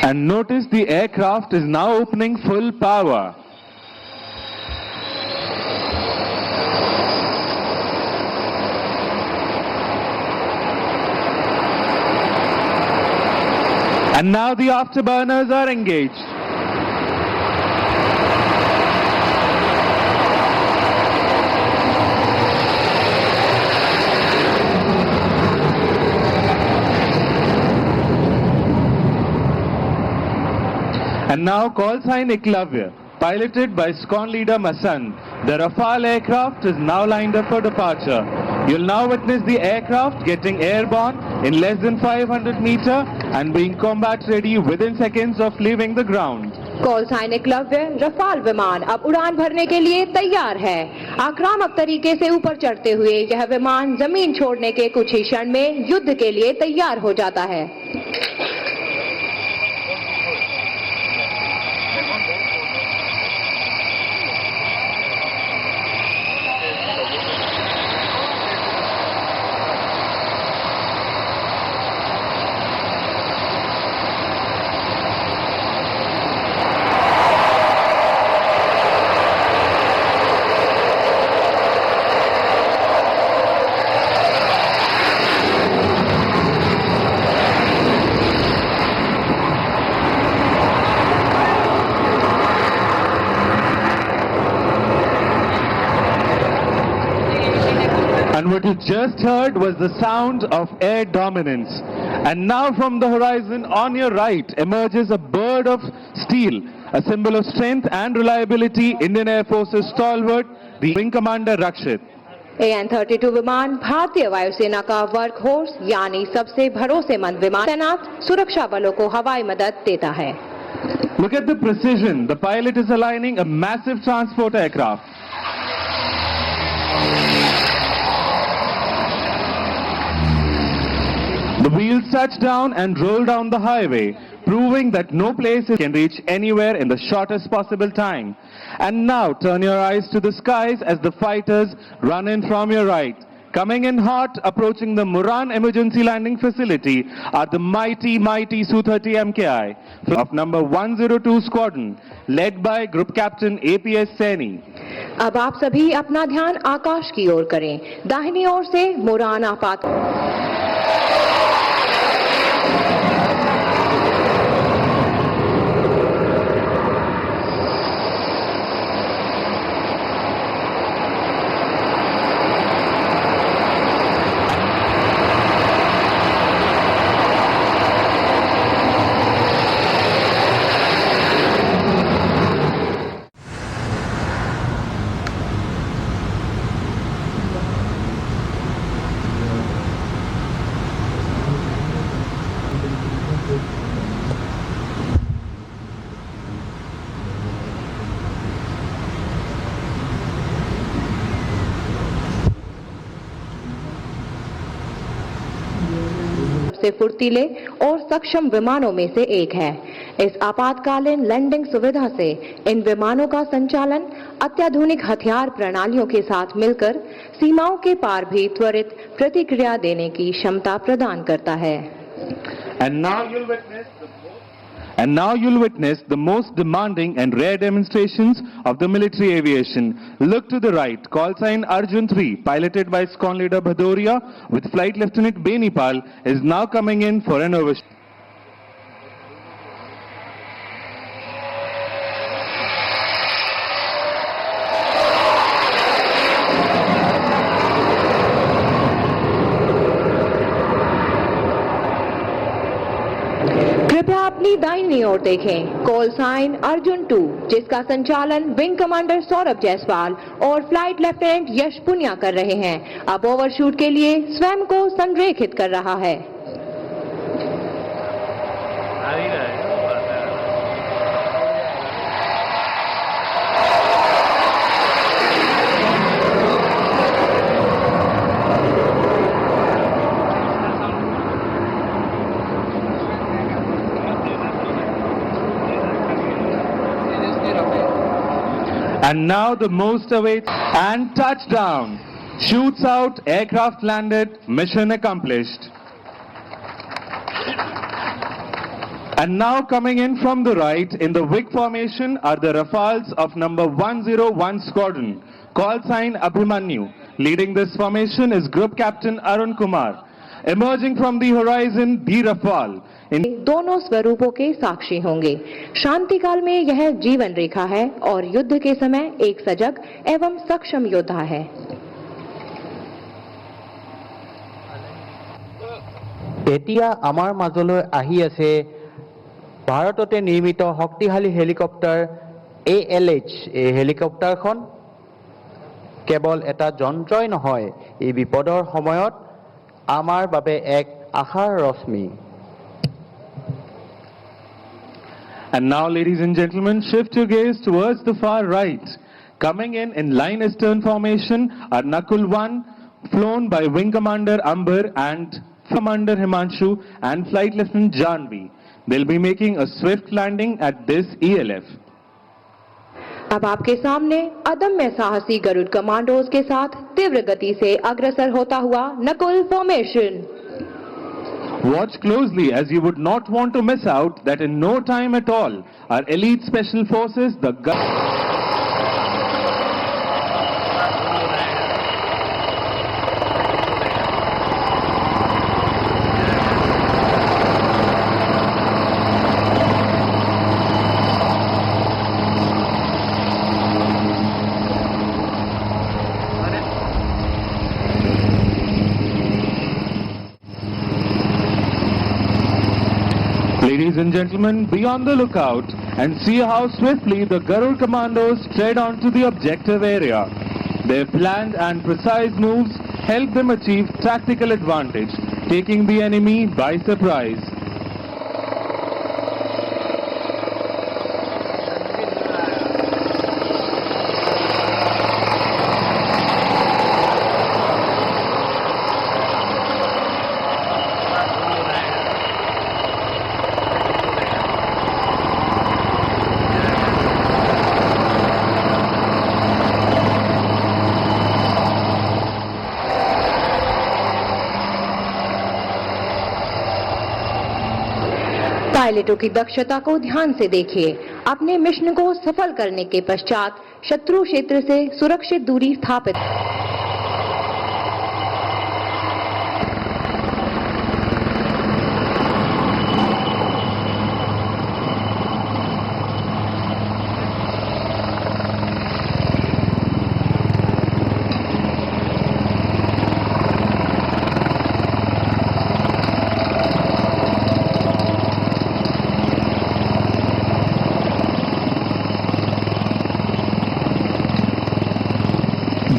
And notice the aircraft is now opening full power. And now the afterburners are engaged. And now call sign Eklavya, piloted by SCON leader Masand. The Rafale aircraft is now lined up for departure. You'll now witness the aircraft getting airborne in less than 500 meters and being combat ready within seconds of leaving the ground. Call sign Eklavya Rafale विमान अब उड़ान भरने के लिए तैयार है। आक्रामक तरीके से ऊपर चढ़ते हुए यह विमान जमीन छोड़ने के कुछ ही क्षण में युद्ध के लिए तैयार हो जाता है। And what you just heard was the sound of air dominance. And now from the horizon on your right emerges a bird of steel, a symbol of strength and reliability, Indian Air Force's stalwart, the Wing Commander Rakshit. AN-32 विमान भारतीय वायुसेना का work horse यानी सबसे भरोसेमंद विमान तैनात सुरक्षा बलों को हवाई मदद देता है। Look at the precision. The pilot is aligning a massive transport aircraft. The wheels touch down and roll down the highway, proving that no place can reach anywhere in the shortest possible time. And now turn your eyes to the skies as the fighters run in from your right. Coming in hot, approaching the Muran Emergency Landing Facility are the mighty Su-30 MKI of number 102 Squadron, led by Group Captain APS Saini. अब आप सभी अपना ध्यान आकाश की ओर करें। दाहिनी ओर से मुरान आपात से फुर्तीले और सक्षम विमानों में से एक है। इस आपातकालीन लैंडिंग सुविधा से इन विमानों का संचालन अत्याधुनिक हथियार प्रणालियों के साथ मिलकर सीमाओं के पार भी त्वरित प्रतिक्रिया देने की क्षमता प्रदान करता है। And now you'll witness the most demanding and rare demonstrations of the military aviation. Look to the right. Call sign Arjun 3, piloted by SCON leader Bhadoria with Flight Lieutenant Benipal, is now coming in for an overshoot. कृपया अपनी दाहिनी ओर देखें। Call sign Arjun 2, जिसका संचालन wing commander Saurabh Jaiswal और flight lieutenant यश पुनिया कर रहे हैं, अब ओवरशूट के लिए स्वयं को संरेखित कर रहा है। And now the most awaited and touchdown. Shoots out, aircraft landed, mission accomplished. And now coming in from the right in the wing formation are the Rafales of number 101 Squadron, call sign Abhimanyu. Leading this formation is Group Captain Arun Kumar. Emerging from the horizon, the Rafale. दोनों स्वरूपों के साक्षी होंगे। शांति काल में यह जीवन रेखा है और युद्ध के समय एक सजग एवं सक्षम योद्धा है। এতিয়া আমাৰ মাজলৈ আহি আছে ভাৰততে নিৰ্মিত শক্তিশালী হেলিকপ্টাৰ ALH। এই হেলিকপ্টাৰখন কেৱল এটা যন্ত্ৰই নহয়, এই বিপদৰ সময়ত আমাৰ বাবে এক আশাৰ ৰশ্মি। And now, ladies and gentlemen, shift your gaze towards the far right. Coming in line astern formation are Nakul 1, flown by Wing Commander Amber and Commander Himanshu and Flight Lieutenant Janvi. They'll be making a swift landing at this ELF. अब आपके सामने अदम्य साहसी Garuda commandos के साथ तीव्र गति से अग्रसर होता हुआ Nakul formation. Watch closely as you would not want to miss out that in no time at all, our elite special forces, the Ladies and gentlemen, be on the lookout and see how swiftly the Garud commandos tread onto the objective area. Their planned and precise moves help them achieve tactical advantage, taking the enemy by surprise. पायलटों की दक्षता को ध्यान से देखिए। अपने mission को सफल करने के पश्चात शत्रु क्षेत्र से सुरक्षित दूरी स्थापित।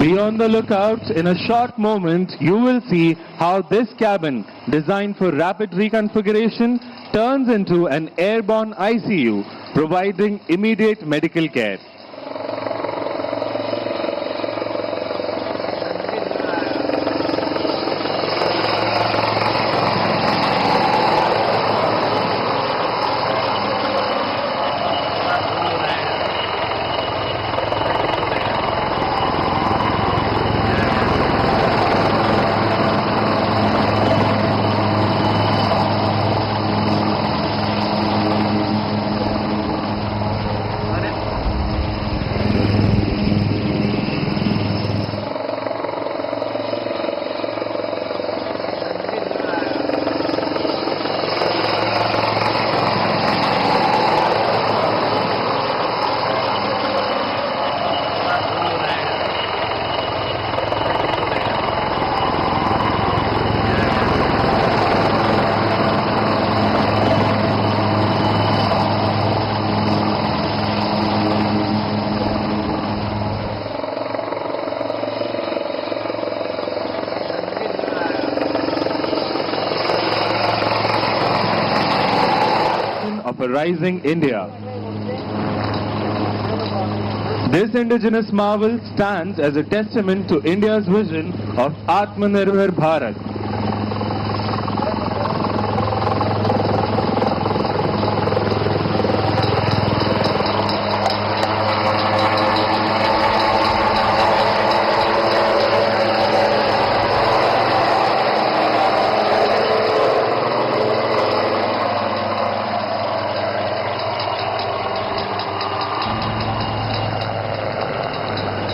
Be on the lookout. In a short moment, you will see how this cabin, designed for rapid reconfiguration, turns into an airborne ICU, providing immediate medical care. Of a rising India. This indigenous marvel stands as a testament to India's vision of Atmanirbhar Bharat.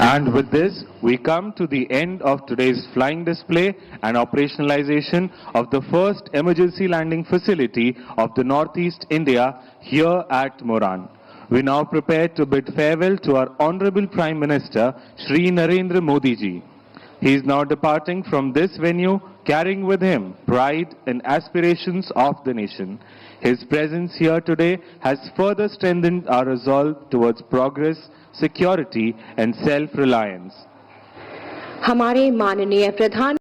And with this, we come to the end of today's flying display and operationalization of the first emergency landing facility of the Northeast India here at Moran. We now prepare to bid farewell to our Honorable Prime Minister, Shri Narendra Modi ji. He is now departing from this venue, carrying with him pride and aspirations of the nation. His presence here today has further strengthened our resolve towards progress, security and self-reliance. हमारे माननीय प्रधान